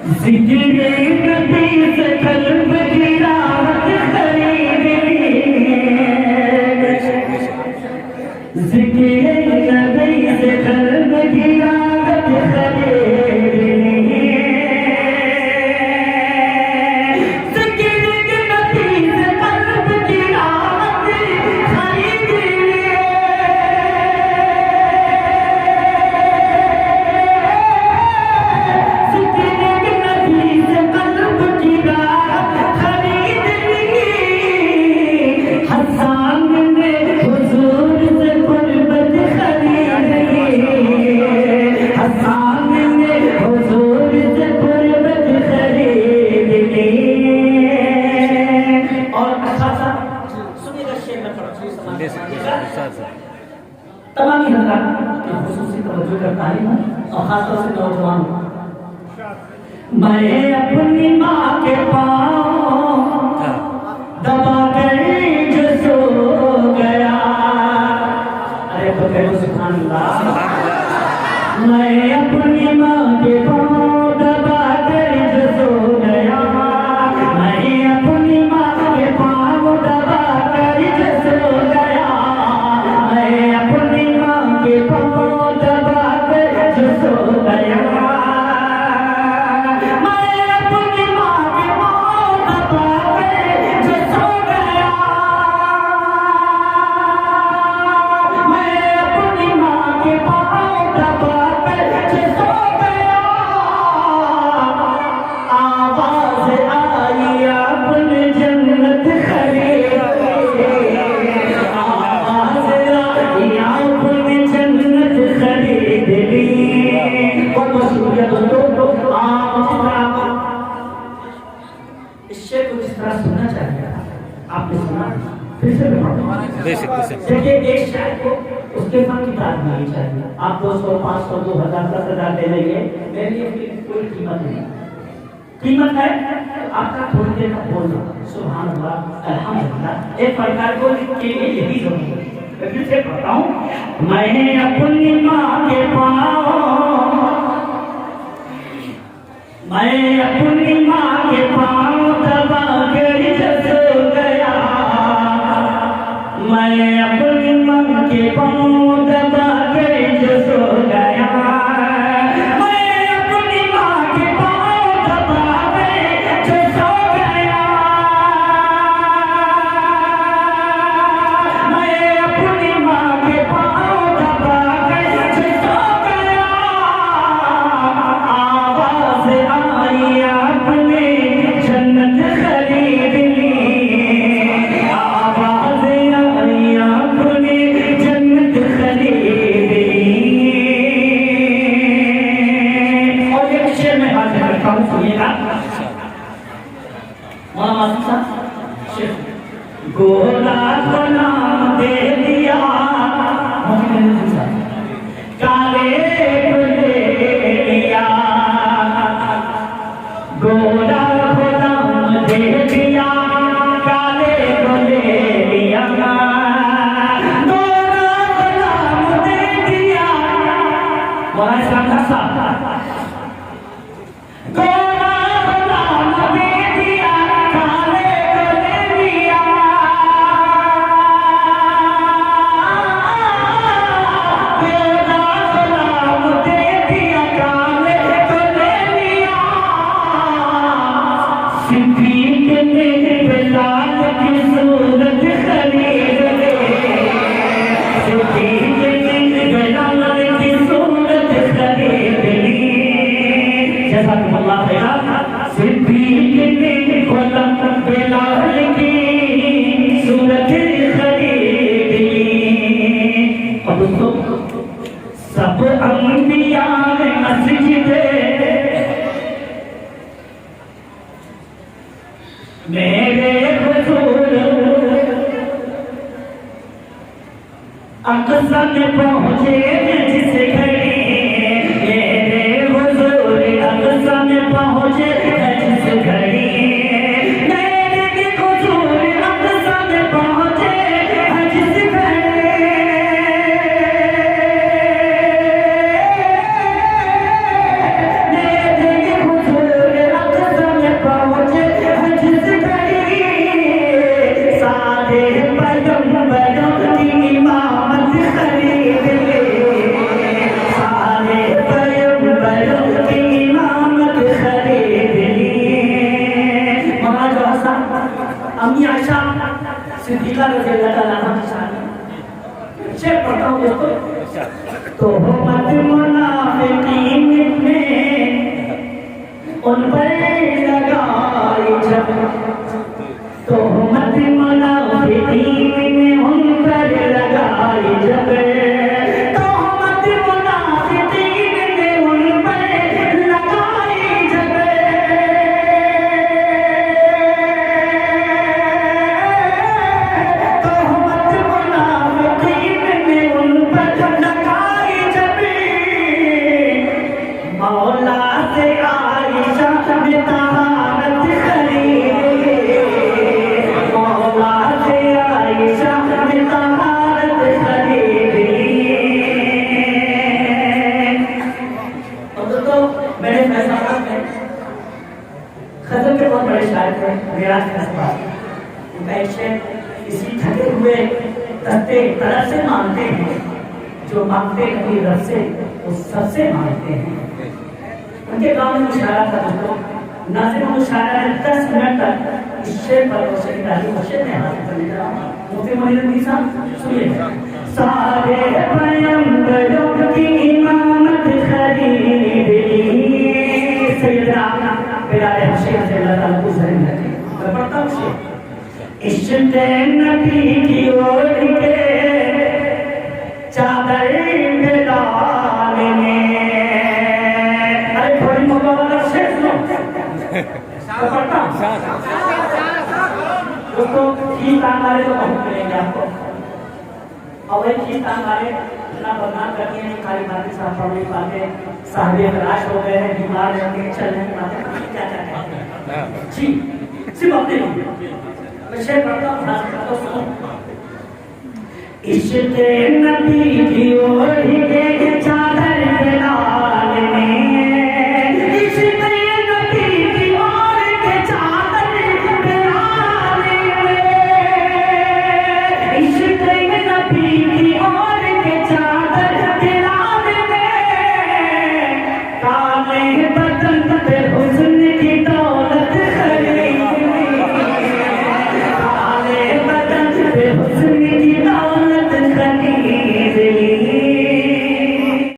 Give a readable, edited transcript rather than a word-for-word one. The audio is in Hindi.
जिक्र नबी से कल्ब की राहत खरीद लिए, जिक्र नबी से कल्ब की राहत खरीद लिए, जिक्र नबी से कल्ब की राहत खरीद लिए, तमाम हजरात की खुसूसी तवज्जो करता है और खासतौर से नौजवान। मैं अपनी माँ के पाँव दबा कर जो सो गया, अरे तो कहो सुभान अल्लाह। मैं अपनी माँ के पाँव दबा कर जो सो गया, मैं अपनी माँ के पाँव दबा कर जो सो गया, मैं अपनी माँ के पाँव दबा कर जो सो गया, देखिए एक शायर को उसके फन की बात नहीं चाहिए। आप 200, 500, 2000, 10,000 दे लेंगे, मेरे लिए कोई कीमत नहीं। कीमत है आपका थोड़ी देर का बोलना सुभान अल्लाह अल्हम्दुलिल्लाह। एक फनकार को के लिए यही जरूरी है। मैं फिर से पढ़ता हूँ, मैंने अपनी माँ के पाँव, मैं अपनी माँ के पाँव दबा कर जो गया, मैं अपनी माँ के पाँव दबा कर जो सो गया, मैं अपनी माँ के पाँव दबा कर जो सो गया, मैं अपनी माँ के पाँव दबा कर जो सो गया, आवाज़ आई आपने जन्नत खरीद ली, आवाज़ आई आपने जन्नत खरीद ली। और एक शेर में बात करता हूँ, सुनिएगा। मौलाना साहब शेर, गोला को नाम दे दिया काले को ले लिया, गोला को नाम दे दिया काले को ले लिया, गोला को नाम दे दिया, गोला को नाम दे दिया काले को ले लिया, गोला को नाम दे दिया काले को ले लिया, सिद्दीक ने बिलाल की सूरत खरीद ली, सिद्दीक ने बिलाल की सूरत खरीद ली, जज़ाकल्लाह खैर। सिद्दीक ने बिलाल की सूरत खरीद ली। और दोस्तों, सब अंबिया ने मस्जिदे मेरे हुजूर अक़सा में पहुँचे जिस घड़ी, मेरे हुजूर अक़सा में पहुँचे जिस घड़ी, मेरे हुजूर अक़सा में पहुँचे जिस घड़ी, मेरे हुजूर अम्मी आयशा सिद्दीका रज़ी अल्लाह ताला अन्हा की शान शेर पढ़ता हूँ दोस्तों। तो मत मुनाफिकीन ने उन पर लगाई जब, तो मत मुनाफिकीन ने उन पर लगाई जब, तो मत मुनाफिकीन ने उन पर लगाई जब, तो मत मुनाफिकीन ने उन पर लगाई जब, मौला से आयशा ने तहारत खरीदी, मौला से आयशा ने तहारत खरीदी। और दोस्तों मेरे फैसला में खत्म के बहुत बड़े शायर थे, रियाज खान। उनका एक शेर इसी थके हुए दस्ते तरह से मांगते हैं, जो मांगते कभी रब से वो सबसे मांगते हैं। उनके गाँव में मुशायरा था दोस्तों, नाज़िम मुशायरा ने 10 मिनट तक इस शेर पर रोशनी डाली। वो शेर में हासिल करने जा रहा हूँ। मुफ्ती मोइनुद्दीन साहब सुनिए। सारे पैगंबरों की इमामत खरीदी, सैयदना बिलाल हुसैन रज़ी अल्लाह ताला को ज़हन रखे। मैं पढ़ता हूँ शेर। इश्क़ नबी की ओर के चादर बिलाल ने, दोस्तों खींच वाले तो बहुत मिलेंगे आपको, और वही खींच वाले इतना बदनाम करती हैं कि खाली बातें साफ पढ़ नहीं पाते, साहबे खलाश हो गए हैं, बीमार रहते हैं, चल नहीं पाते, क्या क्या कहते हैं जी, सिर्फ अपने लिए। मैं शेर पढ़ता हूँ, खास करता हूँ, सुनो। इश्क़ नबी की ओर के